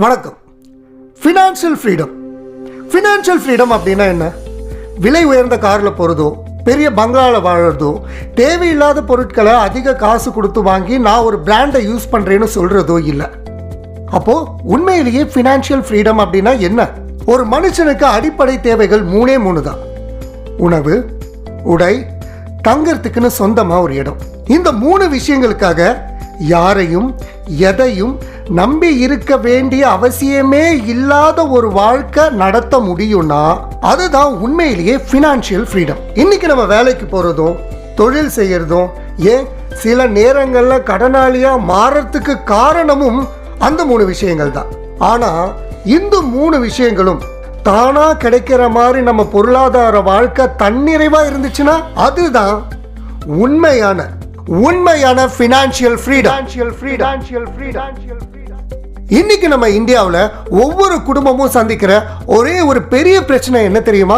வணக்கம். Financial freedom அப்படின்னா என்ன? விலை உயர்ந்த காரில் போகிறதோ, பெரிய பங்களாவில் வாழறதோ, தேவையில்லாத பொருட்களை அதிக காசு கொடுத்து வாங்கி நான் ஒரு பிராண்டை யூஸ் பண்ணுறேன்னு சொல்கிறதோ இல்லை. அப்போது உண்மையிலேயே ஃபினான்ஷியல் ஃப்ரீடம் அப்படின்னா என்ன? ஒரு மனுஷனுக்கு அடிப்படை தேவைகள் மூணு தான். உணவு, உடை, தங்கறதுக்குன்னு சொந்தமாக ஒரு இடம். இந்த 3 விஷயங்களுக்காக யாரையும் எதையும் நம்பி இருக்க வேண்டிய அவசியமே இல்லாத ஒரு வாழ்க்கை நடத்த முடியும்னா அதுதான் உண்மையிலேயே ஃபினான்ஷியல் ஃப்ரீடம். இன்னைக்கு நம்ம வேலைக்கு போறதும் தொழில் செய்யறதும் ஏன் சில நேரங்கள்ல கடனாளியா மாறறதுக்கு காரணமும் அந்த 3 விஷயங்கள் தான். ஆனா இந்த 3 விஷயங்களும் தானா கிடைக்கிற மாதிரி நம்ம பொருளாதார வாழ்க்கை தன்னிறைவா இருந்துச்சுன்னா அதுதான் உண்மையான ஃபினான்ஷியல் ஃப்ரீடம். இன்னைக்கு நம்ம இந்தியாவில் ஒவ்வொரு குடும்பமும் சந்திக்கிற ஒரே ஒரு பெரிய பிரச்சனை என்ன தெரியுமா?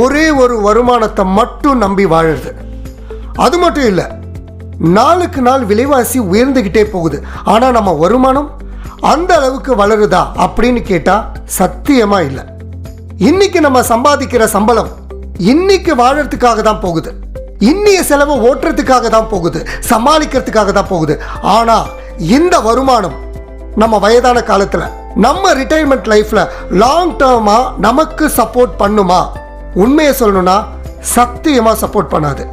ஒரே ஒரு வருமானத்தை மட்டும் நம்பி வாழுறது. அது மட்டும் இல்லை, நாளுக்கு நாள் விலைவாசி உயர்ந்துகிட்டே போகுது. ஆனா நம்ம வருமானம் அந்த அளவுக்கு வளருதா அப்படின்னு கேட்டா சத்தியமா இல்லை. இன்னைக்கு நம்ம சம்பாதிக்கிற சம்பளம் இன்னைக்கு வாழறதுக்காக தான் போகுது, இன்னைய செலவை ஓட்டுறதுக்காக தான் போகுது, சமாளிக்கிறதுக்காக தான் போகுது. ஆனா இந்த வருமானம் நம்ம வயதான காலத்துல நம்ம ரிட்டையர்மெண்ட் லைஃப்ல லாங் டேர்மா நமக்கு சப்போர்ட் பண்ணுமா? உண்மையை சொல்லணும்னா சத்தியமா சப்போர்ட் பண்ணாது.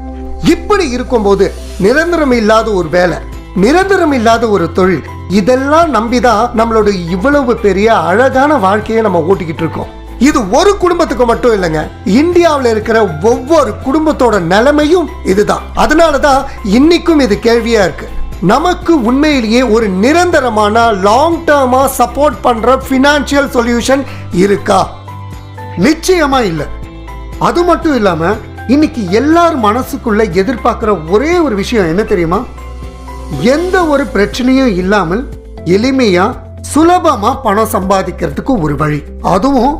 இப்படி இருக்கும்போது நிரந்தரம் இல்லாத ஒரு வேலை, நிரந்தரம் இல்லாத ஒரு தொழில், இதெல்லாம் நம்பிதான் நம்மளோட இவ்வளவு பெரிய அழகான வாழ்க்கையை நம்ம ஓட்டிக்கிட்டு இருக்கோம். இது ஒரு குடும்பத்துக்கு மட்டும் இல்லைங்க, இந்தியாவில் இருக்கிற ஒவ்வொரு குடும்பத்தோட நிலைமையும் இதுதான். அதனாலதான் இன்னைக்கும் இது கேள்வியா இருக்கு. நமக்கு உண்மையிலேயே ஒரு நிரந்தரமான லாங் டேர்மா சப்போர்ட் பண்ற ஃபினான்ஷியல் சொல்யூஷன் இருக்கா? நிச்சயமா இல்லை. அது மட்டும் இல்லாம இன்னைக்கு எல்லார் மனசுக்குள்ள எதிர்பார்க்கிற ஒரே ஒரு விஷயம் என்ன தெரியுமா? எந்த ஒரு பிரச்சனையும் இல்லாமல் எளிமையா சுலபமா பணம் சம்பாதிக்கிறதுக்கு ஒரு வழி, அதுவும்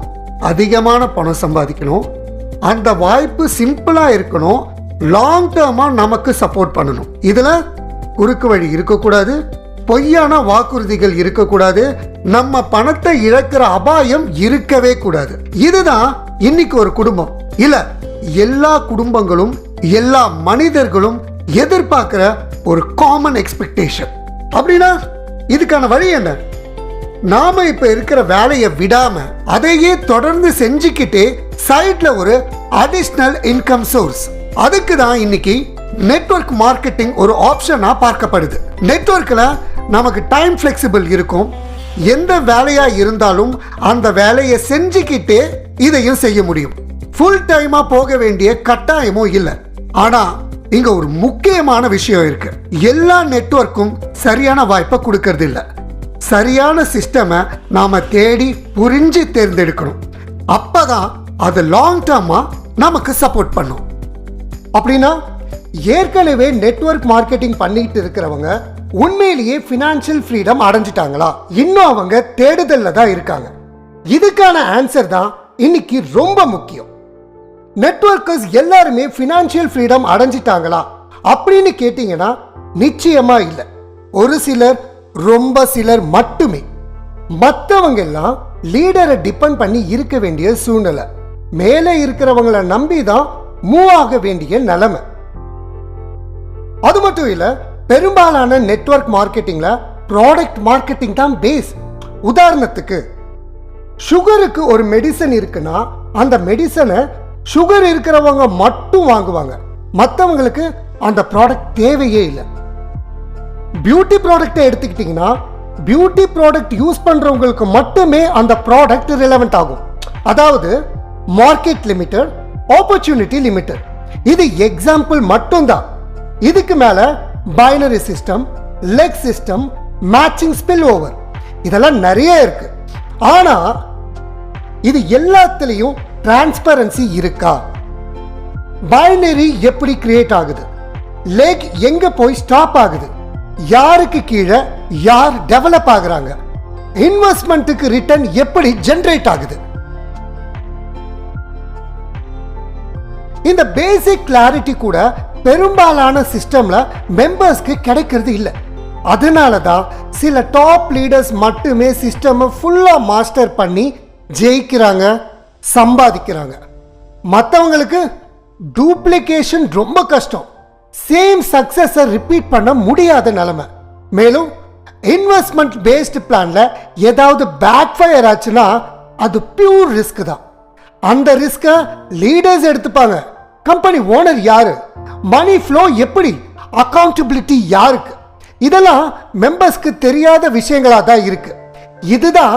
அதிகமான பணம் சம்பாதிக்கணும், அந்த வாய்ப்பு சிம்பிளா இருக்கணும், லாங் டேர்மா நமக்கு சப்போர்ட் பண்ணணும். இதுல குறுக்கு வழி இருக்கக்கூடாது, பொய்யான வாக்குறுதிகள் இருக்கக்கூடாது, நம்ம பணத்தை இழக்கிற அபாயம் இருக்கவே கூடாது. இதுதான் இன்னைக்கு ஒரு குடும்பம் இல்ல எல்லா குடும்பங்களும் எல்லா மனிதர்களும் எதிர்பார்க்கிற ஒரு காமன் எக்ஸ்பெக்டேஷன். அப்படின்னா இதுக்கான வழி என்ன? நாம இப்ப இருக்கிற வேலையை விடாம அதையே தொடர்ந்து செஞ்சுக்கிட்டே சைட்ல ஒரு அடிஷனல் இன்கம் சோர்ஸ், அதுக்கு தான் இன்னைக்கு நெட்வொர்க் மார்க்கெட்டிங் ஒரு ஆப்ஷனா பார்க்கப்படுது. நெட்வொர்க்ல நமக்கு டைம் ஃபிளெக்சிபிள் இருக்கும், எந்த வேலையா இருந்தாலும் அந்த வேலையை செஞ்சுக்கிட்டே இதையும் செய்ய முடியும். ஃபுல் டைமா போக வேண்டிய கட்டாயமும் இல்லை. ஆனா இங்க ஒரு முக்கியமான விஷயம் இருக்கு. எல்லா நெட்வொர்க்கும் சரியான வாய்ப்பை கொடுக்கறது இல்லை. சரியான சிஸ்டமை நாம தேடி புரிஞ்சு தேர்ந்தெடுக்கணும். அப்பதான் அது லாங் டேர்மா நமக்கு சப்போர்ட் பண்ணும். அப்படின்னா ஏற்கனவே நெட்வொர்க் மார்க்கெட்டிங் பண்ணிட்டு இருக்கிறவங்க உண்மையிலேயே ஃபினான்ஷியல் ஃப்ரீடம் அடைஞ்சிட்டாங்களா? இன்னும் அவங்க தேடுதல்ல தான் இருக்காங்க. இதுக்கான ஆன்சர் தான் இன்னைக்கு ரொம்ப முக்கியம். நெட்வொர்க்கர்ஸ் எல்லாருமே ஃபினான்ஷியல் ஃப்ரீடம் அடைஞ்சிட்டாங்களா அப்படின்னு கேட்டீங்கன்னா நிச்சயமா இல்லை. ஒரு சிலர், ரொம்ப சிலர் மட்டுமே. மற்றவங்க எல்லாம் லீடரை டிபெண்ட் பண்ணி இருக்க வேண்டிய சூழ்நிலை, மேலே இருக்கிறவங்களை நம்பி தான் மூவ் ஆக வேண்டிய நிலைமை. அது மட்டும் இல்ல, பெரும்பாலான நெட்வொர்க் மார்க்கெட்டிங்ல ப்ராடக்ட் மார்க்கெட்டிங் தான் பேஸ். உதாரணத்துக்கு சுகருக்கு ஒரு மெடிசன் இருக்குன்னா அந்த மெடிசனை சுகர் இருக்கிறவங்க மட்டும் வாங்குவாங்க, மற்றவங்களுக்கு அந்த ப்ராடக்ட் தேவையே இல்லை. பியூட்டி ப்ராடக்டை எடுத்துக்கிட்டீங்கன்னா பியூட்டி ப்ராடக்ட் யூஸ் பண்றவங்களுக்கு மட்டுமே அந்த ப்ராடக்ட் ரிலவெண்ட் ஆகும். அதாவது மார்க்கெட் லிமிட்டட், ஆப்பர்ச்சுனிட்டி லிமிட்டட். இது எக்ஸாம்பிள் மட்டும்தான். இதுக்கு மேல binary system, leg system, matching spill over, இதெல்லாம் நிறைய இருக்கு. ஆனா இது எல்லாத்துலயும் டிரான்ஸ்பரன்சி இருக்கா? பைனரி எப்படி கிரியேட் ஆகுது? லெக் எங்க போய் ஸ்டாப் ஆகுது? யாருக்கு கீழே யார் டெவலப் ஆகுறாங்க? இன்வெஸ்ட்மெண்ட்டுக்கு ரிட்டர்ன் எப்படி ஜெனரேட் ஆகுது? இந்த பேசிக் கிளாரிட்டி கூட பெரும்பாலான சிஸ்டம்ல மெம்பர்ஸ்க்கு கிடைக்கிறது இல்லை. அதனால தான் சில டாப் லீடர்ஸ் மட்டுமே சிஸ்டம் ஃபுல்லா மாஸ்டர் பண்ணி ஜெயிக்கிறாங்க, சம்பாதிக்கிறாங்க. மற்றவங்களுக்கு டூப்ளிகேஷன் ரொம்ப கஷ்டம், சேம் சக்சஸை ரிப்பீட் பண்ண முடியாத நிலைமை. மேலும் இன்வெஸ்ட்மெண்ட் பேஸ்டு பிளான்ல ஏதாவது பேக் ஃபயர் ஆச்சுன்னா அது பியூர் ரிஸ்க் தான். அந்த ரிஸ்கை லீடர்ஸ் எடுத்துப்பாங்க. கம்பெனி ஓனர் யாரு, மணி ஃப்ளோ எப்படி, அக்கௌண்டபிலிட்டி யாருக்கு, இதெல்லாம் மெம்பர்ஸ்க்கு தெரியாத விஷயங்களா தான் இருக்கு. இதுதான்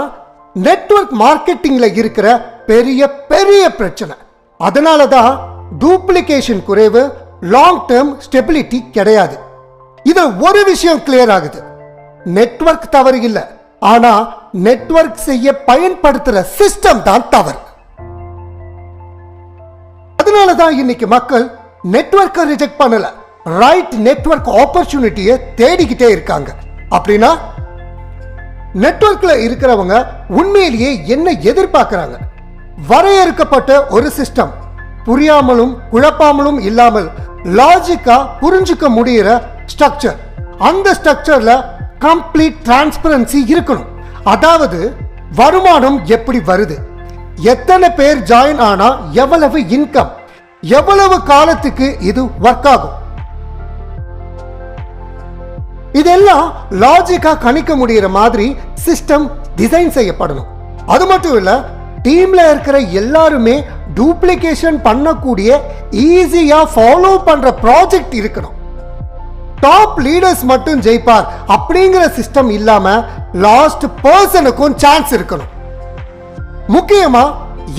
நெட்வொர்க் மார்க்கெட்டிங்ல இருக்கிற பெரிய பெரிய பிரச்சனை. அதனால தான் டூப்ளிகேஷன் குறைவு, லாங் டேர்ம் ஸ்டெபிலிட்டி கிடையாது. இது ஒரு விஷயம் கிளியர் ஆகுது, நெட்வொர்க் தவறு இல்லை, ஆனா நெட்வொர்க் செய்ய பயன்படுத்துற சிஸ்டம் தான் தவறு. அதனால தான் இன்னைக்கு மக்கள் நெட்வொர்க்கை ரிஜெக்ட் பண்ணல, ரைட் நெட்வொர்க் ஆப்பர்ச்சுனிட்டியை தேடிக்கிட்டே இருக்காங்க. அப்படின்னா நெட்வொர்க்ல இருக்கிறவங்க உண்மையிலேயே என்ன எதிர்பார்க்கிறாங்க? வரையறுக்கப்பட்ட ஒரு சிஸ்டம், புரியாமலும் குழப்பாமலும் இல்லாமல் லாஜிக்கா புரிஞ்சுக்க முடிகிற ஸ்ட்ரக்சர். அந்த ஸ்ட்ரக்சர்ல கம்ப்ளீட் டிரான்ஸ்பரன்சி இருக்கணும். அதாவது வருமானம் எப்படி வருது, எத்தனை பேர் ஜாயின் ஆனா எவ்வளவு இன்கம், எவ்வளவு காலத்துக்கு இது ஒர்க் ஆகும், இதெல்லாம் லாஜிக்கா கணிக்க முடிகிற மாதிரி சிஸ்டம் டிசைன் செய்யப்படணும். அது மட்டும் இல்ல, டீம்ல இருக்கிற எல்லாருமே டூப்ளிகேஷன் பண்ணக்கூடிய ஈஸியா ஃபாலோ பண்ற ப்ராஜெக்ட் இருக்கணும். டாப் லீடர்ஸ் மட்டும் ஜெயிப்பார் அப்படிங்கிற சிஸ்டம் இல்லாம லாஸ்ட் பர்சனுக்கும் சான்ஸ் இருக்கணும். முக்கியமா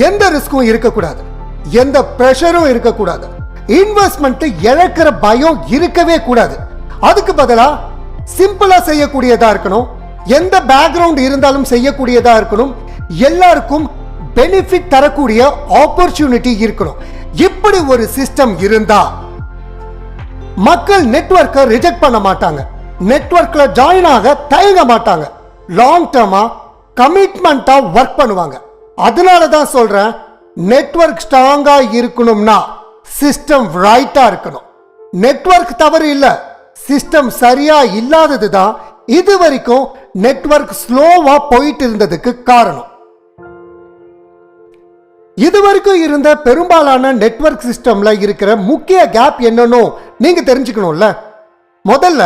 எந்த ரிஸ்க்கும் இருக்கக்கூடாது, எந்த பிரஷரும் இருக்கக்கூடாது, இன்வெஸ்ட்மெண்ட் இழக்கிற பயம் இருக்கவே கூடாது. அதுக்கு பதிலா சிம்பிளா செய்யக்கூடியதா இருக்கணும், எந்த பேக்ரவுண்ட் இருந்தாலும் செய்யக்கூடியதா இருக்கணும், எல்லாருக்கும் பெனிஃபிட் தரக்கூடிய ஆப்பர்ச்சுனிட்டி இருக்கணும். இப்படி ஒரு சிஸ்டம் இருந்தா மக்கள் நெட்வொர்க்கை ரிஜெக்ட் பண்ண மாட்டாங்க, நெட்வொர்க்ல ஜாயின் ஆக தயங்க மாட்டாங்க, லாங் டேர்மா கமிட்மெண்டா ஒர்க் பண்ணுவாங்க. அதனால தான் சொல்றேன், நெட்வொர்க் ஸ்ட்ராங்கா இருக்கணும்னா சிஸ்டம் ரைட்டா இருக்கணும். நெட்வொர்க் தவறு இல்ல, சிஸ்டம் சரியா இல்லாதது தான் இது வரைக்கும் நெட்வொர்க் ஸ்லோவா போயிட்டு இருந்ததுக்கு காரணம். இதுவரைக்கும் இருந்த பெரும்பாலான நெட்வொர்க் சிஸ்டம்ல இருக்கிற முக்கிய கேப் என்னன்னு நீங்க தெரிஞ்சுக்கணும்ல. முதல்ல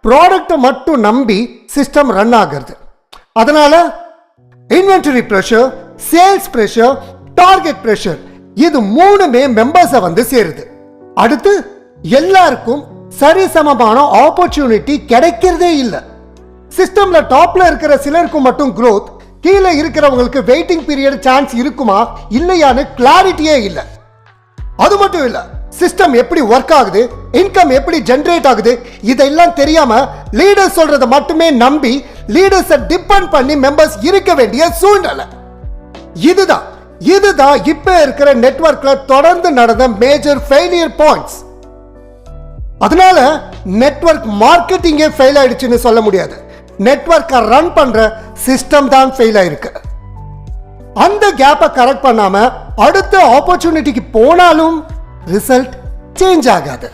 ப்ராடக்ட்டை மட்டும் நம்பி சிஸ்டம் ரன் ஆகிறது. அதனால inventory pressure, sales pressure, target pressure, இது மூணுமே மெம்பர்ஸை வந்து சேருது. அடுத்து எல்லாருக்கும் சரிசமமான ஆப்பர்ச்சுனிட்டி கிடைக்கிறதே இல்லை. சிஸ்டம்ல டாப்ல இருக்கிற சிலருக்கு மட்டும் growth, கீழே இருக்கிறவங்களுக்கு வெயிட்டிங் பீரியட் சான்ஸ் இருக்குமா இல்லையான்னு கிளாரிட்டியே இல்லை. அது மட்டும் இல்ல, சிஸ்டம் எப்படி ஒர்க் ஆகுது, இன்கம் எப்படி ஜெனரேட் ஆகுது, இதெல்லாம் தெரியாம லீடர்ஸ் சொல்றத மட்டுமே நம்பி லீடர்ஸை டிபெண்ட் பண்ணி மெம்பர்ஸ் இருக்க வேண்டிய சூழ்நிலை. இதுதான் இப்ப இருக்கிற நெட்வொர்க்ல தொடர்ந்து நடந்த மேஜர் ஃபெயிலியர் பாயிண்ட்ஸ். அதனால நெட்வொர்க் மார்க்கெட்டிங்கே ஃபெயில் ஆயிடுச்சுன்னு சொல்ல முடியாது, நெட்வொர்க்கை ரன் பண்ற சிஸ்டம் தான் ஃபெயில் ஆயிருக்கு. அந்த கேப்பை கரெக்ட் பண்ணாம அடுத்த ஆப்பர்ச்சுனிட்டிக்கு போனாலும் ரிசல்ட் சேஞ்ச் ஆகாது.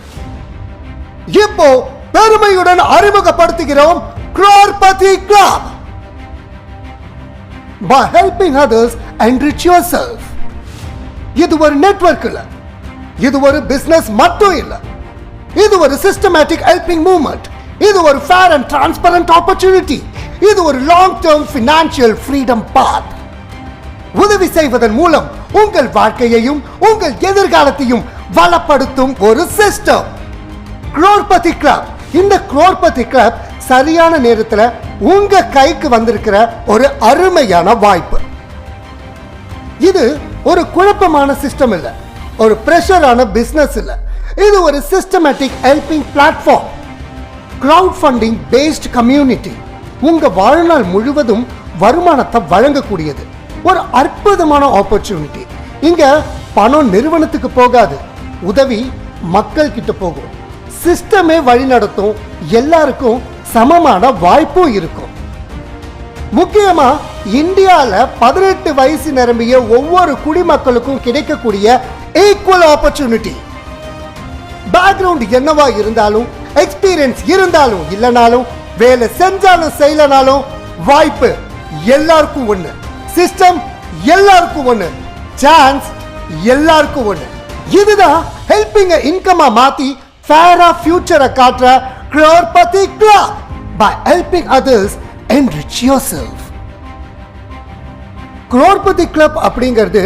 இப்போ பெருமையுடன் அறிமுகப்படுத்துகிறோம் crorepati Club. By helping others enrich yourself. இது ஒரு நெட்வொர்க் இல்ல, இது ஒரு பிசினஸ் மட்டும் இல்ல, இது ஒரு சிஸ்டமேட்டிக் ஹெல்பிங் மூவ்மெண்ட், இது ஒரு ஃபேர் அண்ட் டிரான்ஸ்பரண்ட் ஆப்பர்ச்சுனிட்டி, இது ஒரு லாங் டேர்ம் ஃபினான்ஷியல் ஃப்ரீடம் பாத். உதவி செய்வதன் மூலம் உங்கள் வாழ்க்கையையும் உங்கள் எதிர்காலத்தையும் வளப்படுத்தும் ஒரு சிஸ்டம் crorepati Club. இந்த crorepati Club சரியான நேரத்தில் உங்க கைக்கு வந்திருக்கிற ஒரு அருமையான வாய்ப்பு. இது ஒரு குழப்பமான சிஸ்டம் இல்ல, ஒரு பிரஷரான பிசினஸ் இல்ல, இது ஒரு systematic helping platform, crowd funding based community. உங்க வாழ்நாள் முழுவதும் வருமானத்தை வழங்கக்கூடியது ஒரு அற்புதமான ஆப்பர்ச்சுனிட்டி. இங்க பணம் நிறுவனத்துக்கு போகாது, உதவி மக்கள் கிட்ட போகும், சிஸ்டமே வழி நடத்தும், எல்லாருக்கும் சமமான வாய்ப்பும் இருக்கும். முக்கியமா இந்தியால 18 வயசு நிரம்பிய ஒவ்வொரு குடிமக்களுக்கும் கிடைக்கக்கூடிய ஈக்குவல் ஆப்பர்ச்சுனிட்டி. பேக்ரவுண்ட் என்னவா இருந்தாலும், எக்ஸ்பீரியன்ஸ் இருந்தாலும் இல்லைனாலும், வேலை செஞ்சாலும் செய்யலனாலும் வாய்ப்பு எல்லாருக்கும் ஒண்ணு, சிஸ்டம் எல்லாருக்கும் ஒண்ணு, சான்ஸ் எல்லாருக்கும் ஒண்ணு. இதுதான் ஹெல்பிங் இன்கமா மாத்தி ஃபேரா ஃபியூச்சரை காட்டுற crorepati club by helping others enrich yourself. crorepati club அப்படிங்கிறது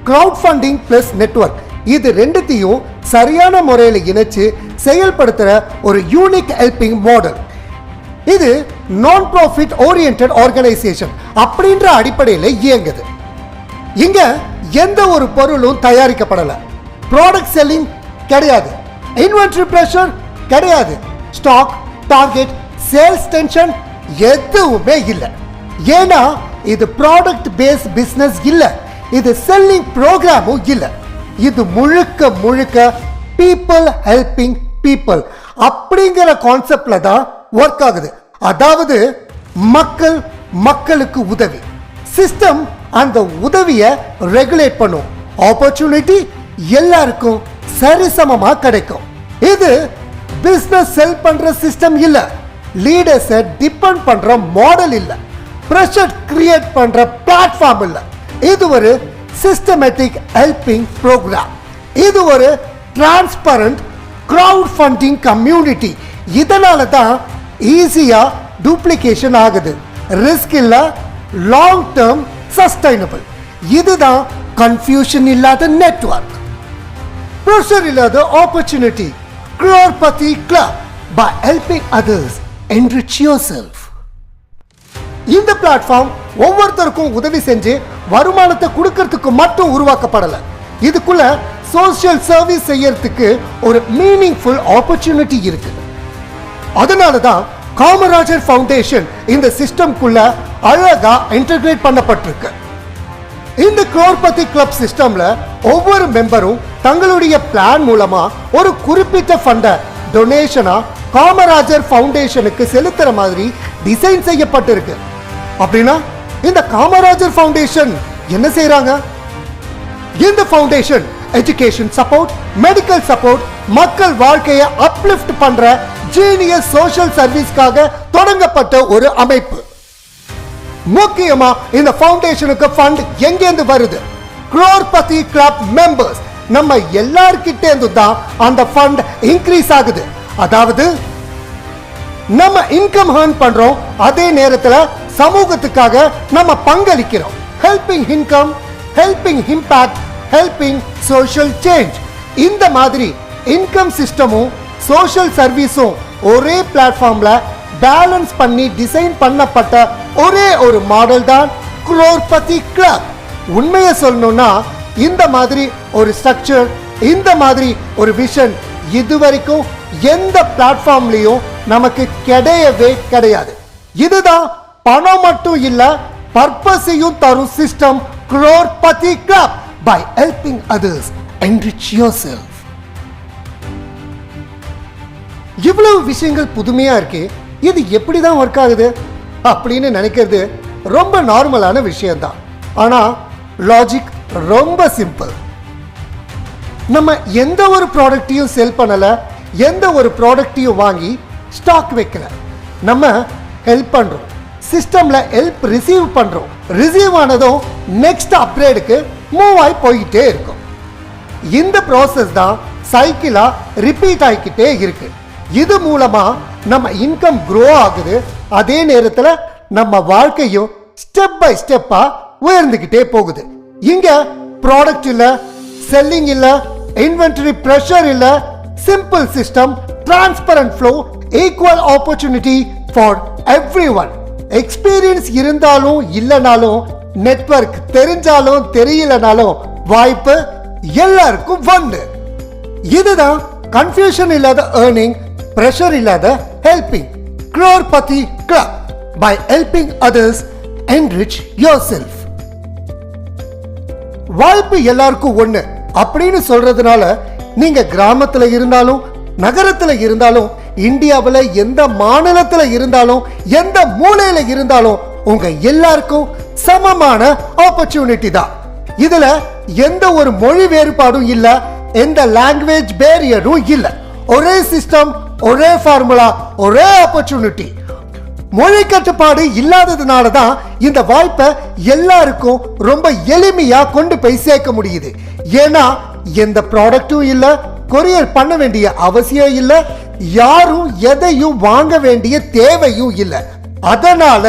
crowd funding plus network. இது ரெண்டுத்தையும் சரியான முறையில் இணைச்சு செயல்படுத்துற ஒரு யூனிக் ஹெல்பிங் மாடல். இது நான் ப்ராஃபிட் ஓரியன்டட் ஆர்கனைசேஷன் அப்படின்ற அடிப்படையில் இயங்குது. இங்க எந்த ஒரு பொருளும் தயாரிக்கப்படல, ப்ராடக்ட் செல்லிங் கிடையாது, இன்வென்டரி பிரஷர் கிடையாது, ஸ்டாக் டார்கெட் சேல்ஸ் டென்ஷன் எதுவுமே இல்லை. ஏன்னா இது ப்ராடக்ட் பேஸ் பிசினஸ் இல்ல, இது செல்லிங் ப்ரோக்ராமும் இல்ல. இது முழுக்க முழுக்க பீப்புள் ஹெல்பிங் பீப்புள் அப்படிங்கிற கான்செப்ட்ல தான் ஒர்க் ஆகுது. அதாவது மக்கள் மக்களுக்கு உதவி, சிஸ்டம் அந்த உதவியை ரெகுலேட் பண்ணும், ஆப்பர்ச்சுனிட்டி எல்லாருக்கும் சரிசமமா கிடைக்கும். இது பிசினஸ் செல் பண்ற சிஸ்டம் இல்ல, லீடர்ஸை டிபெண்ட் பண்ற மாடல் இல்ல, பிரஷர் கிரியேட் பண்ற பிளாட்ஃபார்ம் இல்ல. இது ஒரு சிஸ்டமேட்டிக் ஹெல்பிங் ப்ரோக்ராம். இது ஒரு டிரான்ஸ்பரண்ட் கிரவுட் ஃபண்டிங் கம்யூனிட்டி. இதனால தான் ஈஸியா டூப்ளிகேஷன் ஆகுது, ரிஸ்க் இல்ல, லாங் டேர்ம் சஸ்டைனபிள். இதுதான் கன்ஃபியூஷன் இல்லாத நெட்வொர்க், பிரஷர் இல்லாத opportunity. crorepati club by helping others enrich yourself. இந்த பிளாட்ஃபார்ம் ஒவ்வொருத்தருக்கும் உதவி செஞ்சு வருமானத்தை கொடுக்கறதுக்கு மட்டும் உருவாக்கப்படல, இதுக்குள்ள சோஷியல் சர்வீஸ் செய்யறதுக்கு ஒரு மீனிங்ஃபுல் ஆப்பர்ச்சுனிட்டி இருக்கு. அதனால தான் காமராஜர் ஃபவுண்டேஷன் இந்த சிஸ்டம்குள்ள அழகா இன்டகிரேட் பண்ணப்பட்டிருக்கு. இந்த crorepati club சிஸ்டம்ல ஒவ்வொரு மெம்பரும் தங்களுடைய பிளான் மூலமா ஒரு குறிப்பிட்ட ஃபண்டை டொனேஷனா காமராஜர் ஃபவுண்டேஷனுக்கு செலுத்துற மாதிரி டிசைன் செய்யப்பட்டிருக்கு. அப்படின்னா இந்த காமராஜர் ஃபவுண்டேஷன் என்ன செய்றாங்க? இந்த foundation education support, medical support, மக்கள் வாழ்க்கையை அப்லிஃப்ட் பண்ற ஜீனியஸ் சோஷியல் சர்வீஸ்க்காக தொடங்கப்பட்ட ஒரு அமைப்பு. முக்கியமா இந்த ஃபவுண்டேஷனுக்கு ஃபண்ட் எங்கேந்து வருது? crorepati club மெம்பர்ஸ் நம்ம எல்லார்கிட்ட இருந்து தான் அந்த ஃபண்ட் இன்க்ரீஸ் ஆகுது. அதாவது நம்ம இன்கம் earn பண்றோம், அதே நேரத்தில் சமூகத்துக்காக நம்ம பங்களிக்கிறோம். Helping income, helping impact, helping social change. இந்த மாதிரி இன்கம் சிஸ்டமும் சோஷியல் சர்வீஸும் ஒரே பிளாட்ஃபார்ம்ல பேலன்ஸ் பண்ணி டிசைன் பண்ணப்பட்ட ஒரே ஒரு மாடல் தான் crorepati club. உண்மையை சொல்லணும்னா இந்த மாதிரி ஒரு ஸ்ட்ரக்சர், இந்த மாதிரி ஒரு விஷன் இதுவரைக்கும் எந்த பிளாட்ஃபார்ம்லயும் நமக்கு கிடையவே கிடையாது. இதுதான் பணம் மட்டும் இல்ல, பர்பஸையும் தரும் system crorepati club by helping others enrich yourself. இவ்வளவு விஷயங்கள் புதுமையா இருக்கு, இது எப்படி தான் ஒர்க் ஆகுது அப்படின்னு நினைக்கிறது ரொம்ப நார்மலான விஷயம்தான். ஆனா லாஜிக் ரொம்ப சிம்பிள். நம்ம எந்த ஒரு ப்ராடக்டையும் செல் பண்ணல, எந்த ஒரு ப்ராடக்டையும் வாங்கி ஸ்டாக் வைக்கல. நம்ம ஹெல்ப் பண்றோம், சிஸ்டம்ல ஹெல்ப் ரிசீவ் பண்றோம், ரிசீவ் ஆனதும் நெக்ஸ்ட் அப்கிரேடுக்கு மூவ் ஆகி போயிட்டே இருக்கும். இந்த ப்ராசஸ் தான் சைக்கிளா ரிப்பீட் ஆகிக்கிட்டே இருக்கு. இது மூலமா நம்ம இன்கம் க்ரோ ஆகுது, அதே நேரத்தில் நம்ம வாழ்க்கையும் ஸ்டெப் பை ஸ்டெப்பா உயர்ந்துகிட்டே போகுது. இங்க ப்ராடக்ட் இல்ல, செல்லிங் இல்ல, இன்வென்டரி பிரஷர் இல்ல, simple system, transparent flow, equal opportunity for everyone. Experience இருந்தாலும் இல்லைனாலும், நெட்வொர்க் தெரிஞ்சாலும் தெரியலனாலும் வாய்ப்பு எல்லாருக்கும் வந்து. இதுதான் கன்ஃபியூஷன் இல்லாத ஏர்னிங், பிரஷர் இல்லாத helping. crorepati club by helping others enrich yourself. வாய்ப்பு எல்லாருக்கும் ஒண்ணு அப்படின்னு சொல்றதுனால நீங்க கிராமத்துல இருந்தாலும் நகரத்துல இருந்தாலும் இந்தியாவில் எந்த மாநிலத்துல இருந்தாலும் எந்த மூலையில இருந்தாலும் உங்க எல்லாருக்கும் சமமான ஆப்பர்ச்சுனிட்டி தான். இதுல எந்த ஒரு மொழி வேறுபாடும் இல்ல, எந்த லாங்குவேஜ் பேரியரும் இல்ல. ஒரே சிஸ்டம், ஒரே ஃபார்முலா, ஒரே ஆப்பர்ச்சுனிட்டி. மொழி கட்டுப்பாடு இல்லாததுனால தான் இந்த வாய்ப்பை எல்லாருக்கும் ரொம்ப எளிமையா கொண்டு போய் சேர்க்க முடியுது. ஏன்னா எந்த ப்ராடக்டும் இல்ல, கொரியர் பண்ண வேண்டிய அவசியம் இல்ல, யாரும் எதையும் வாங்க வேண்டிய தேவையும் இல்ல. அதனால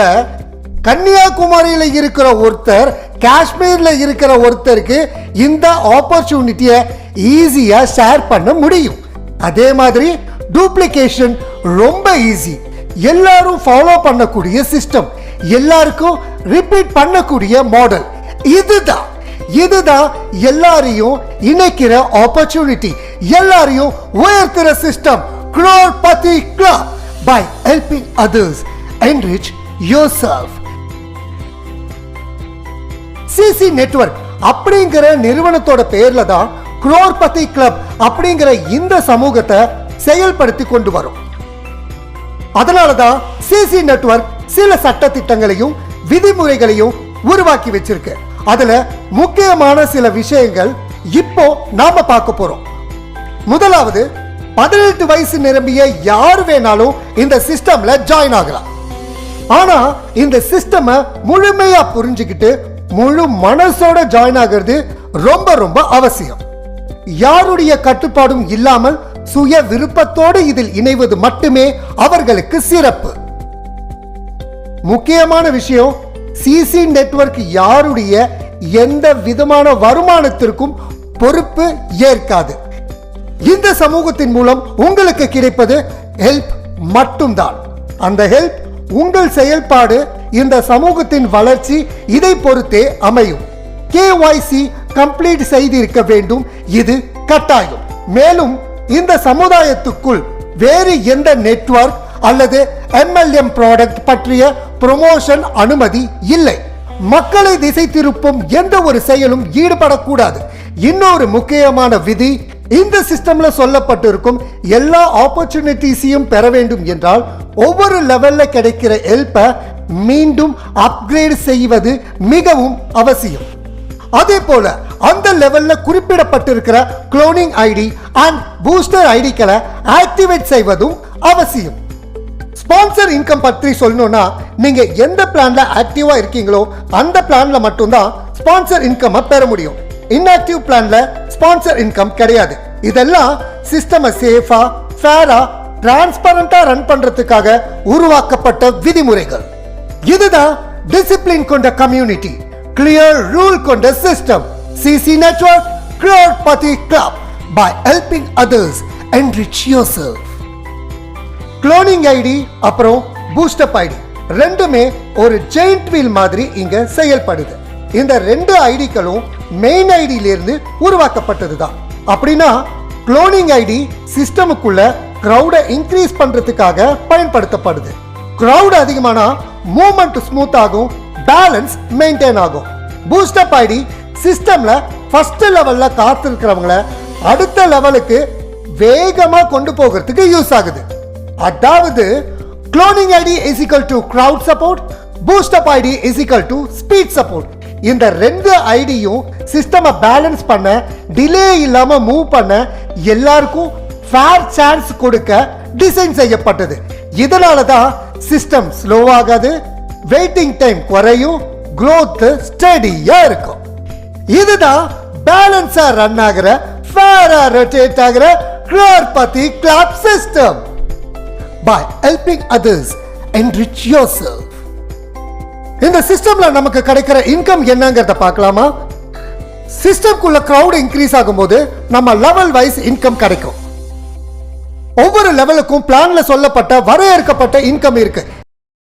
கன்னியாகுமரியில இருக்கிற ஒருத்தர் காஷ்மீர்ல இருக்கிற ஒருத்தருக்கு இந்த ஆப்பர்ச்சுனிட்டியை ஈஸியா ஷேர் பண்ண முடியும். அதே மாதிரி டூப்ளிகேஷன் ரொம்ப ஈஸி. எல்லாரும் ஃபாலோ பண்ணக்கூடிய சிஸ்டம், எல்லாருக்கும் ரிப்பீட் பண்ணக்கூடிய மாடல். இதுதான் எல்லாரையும் இணைக்கிற ஆப்பர்ச்சுனிட்டி, எல்லாரையும் உயர்த்துற system. crorepati club by helping others enrich yourself. CC network அப்படிங்கிற நிறுவனத்தோட பேர்ல தான் crorepati club அப்படிங்கிற இந்த சமூகத்தை செயல்படுத்தி கொண்டு வரும். அதனாலதான் சிசி நெட்வொர்க் சில சட்ட திட்டங்களையும் விதிமுறைகளையும் உருவாக்கி வச்சிருக்கு. அதுல முக்கியமான சில விஷயங்கள் இப்போ நாம பார்க்க போறோம். முதலாவது, 18 வயசு நிரம்பிய யார் வேணாலும் இந்த சிஸ்டம்ல ஜாயின் ஆகலாம். ஆனா இந்த சிஸ்டம் முழுமையா புரிஞ்சுக்கிட்டு முழு மனசோட ஜாயின் ஆகிறது ரொம்ப ரொம்ப அவசியம். யாருடைய கட்டுப்பாடும் இல்லாமல் சுய விருப்பத்தோடு இதில் இணைவது மட்டுமே அவர்களுக்கு சிறப்பு. முக்கியமான விஷயம், சிசி நெட்வொர்க் யாருடைய எந்த விதமான வருமானத்திற்கும் பொறுப்பு ஏற்காது. இந்த சமூகத்தின் மூலம் உங்களுக்கு கிடைப்பது ஹெல்ப் மட்டும்தான். அந்த ஹெல்ப், உங்கள் செயல்பாடு, இந்த சமூகத்தின் வளர்ச்சி, இதை பொறுத்தே அமையும். KYC கம்ப்ளீட் செய்திருக்க வேண்டும், இது கட்டாயம். மேலும் இந்த சமுதாயத்துக்குள் வேறு எந்த நெட்வொர்க் அல்லது MLM ப்ராடக்ட் பற்றிய ப்ரொமோஷன் அனுமதி இல்லை. மக்களை திசை திருப்பும் எந்த ஒரு செயலும் ஈடுபடக்கூடாது. இன்னொரு முக்கியமான விதி, இந்த சிஸ்டம்ல சொல்லப்பட்டிருக்கும் எல்லா ஆப்பர்ச்சுனிட்டிஸையும் பெற வேண்டும் என்றால் ஒவ்வொரு லெவல்ல கிடைக்கிற ஹெல்ப்பை மீண்டும் அப்கிரேட் செய்வது மிகவும் அவசியம். அதே போல அந்த லெவல்ல குறிப்பிடப்பட்டிருக்கிற குளோனிங் ஐடி அண்ட் பூஸ்டர் ஐடிக்களை ஆக்டிவேட் செய்வதும் அவசியம். ஸ்பான்சர் இன்கம் பற்றி சொல்லணும்னா, நீங்க எந்த பிளான்ல ஆக்டிவா இருக்கீங்களோ அந்த பிளான்ல மட்டும்தான் ஸ்பான்சர் இன்கம் பெற முடியும். இன்ஆக்டிவ் பிளான்ல ஸ்பான்சர் இன்கம் கிடையாது. இதெல்லாம் சிஸ்டம் சேஃபா, ஃபேரா, டிரான்ஸ்பரண்டா ரன் பண்றதுக்காக உருவாக்கப்பட்ட விதிமுறைகள். இதுதான் டிசிப்ளின் கொண்ட கம்யூனிட்டி, கிளியர் ரூல் கொண்ட system. CC network, crorepati club by helping others enrich yourself. Cloning ID அப்புறம் பூஸ்டப் ஐடி ரெண்டுமே ஒரு ஜெயிண்ட் வீல் மாதிரி இங்க செயல்படுது. இந்த ரெண்டு ஐடிகளும் மெயின் ஐடியிலிருந்து உருவாக்கப்பட்டதுதான். அப்படின்னா குளோனிங் ஐடி சிஸ்டமுக்குள்ள கிரவுடை இன்க்ரீஸ் பண்றதுக்காக பயன்படுத்தப்படுது. கிரவுட் அதிகமானா மூவ்மெண்ட் ஸ்மூத் ஆகும், பேலன்ஸ் மெயின்டைன் ஆகும். பூஸ்டப் ஐடி சிஸ்டம்ல ஃபர்ஸ்ட் லெவல்ல காத்திருக்கிறவங்கள அடுத்த லெவலுக்கு வேகமா கொண்டு போகிறதுக்கு யூஸ் ஆகுது. அதாவது cloning ID is equal to crowd support, boost up ID is equal to speed support. இந்த ரெண்டு ஐடியும் சிஸ்டமை பேலன்ஸ் பண்ண, டிலே இல்லாம மூவ் பண்ண, எல்லாருக்கும் ஃபேர் சான்ஸ் கொடுக்க டிசைன் செய்யப்பட்டது. இதனால தான் சிஸ்டம் ஸ்லோ ஆகாது, வெயிட்டிங் டைம் குறையும், growth ஸ்டடியா இருக்கும். இதுதான் பேலன்ஸா ரன் ஆகிற, ஃபேரா ரொட்டேட் ஆகிற crorepati club system. By helping others enrich yourself. இந்த சிஸ்டம்ல நமக்கு கிடைக்கிற இன்கம் என்னங்கறத பார்க்கலாமா? சிஸ்டம்குள்ள கிரவுட் இன்க்ரீஸ் ஆகும்போது நம்ம லெவல் வைஸ் இன்கம் கிடைக்கும். ஒவ்வொரு லெவலுக்கும் பிளான்ல சொல்லப்பட்ட வரையறுக்கப்பட்ட இன்கம் இருக்கு.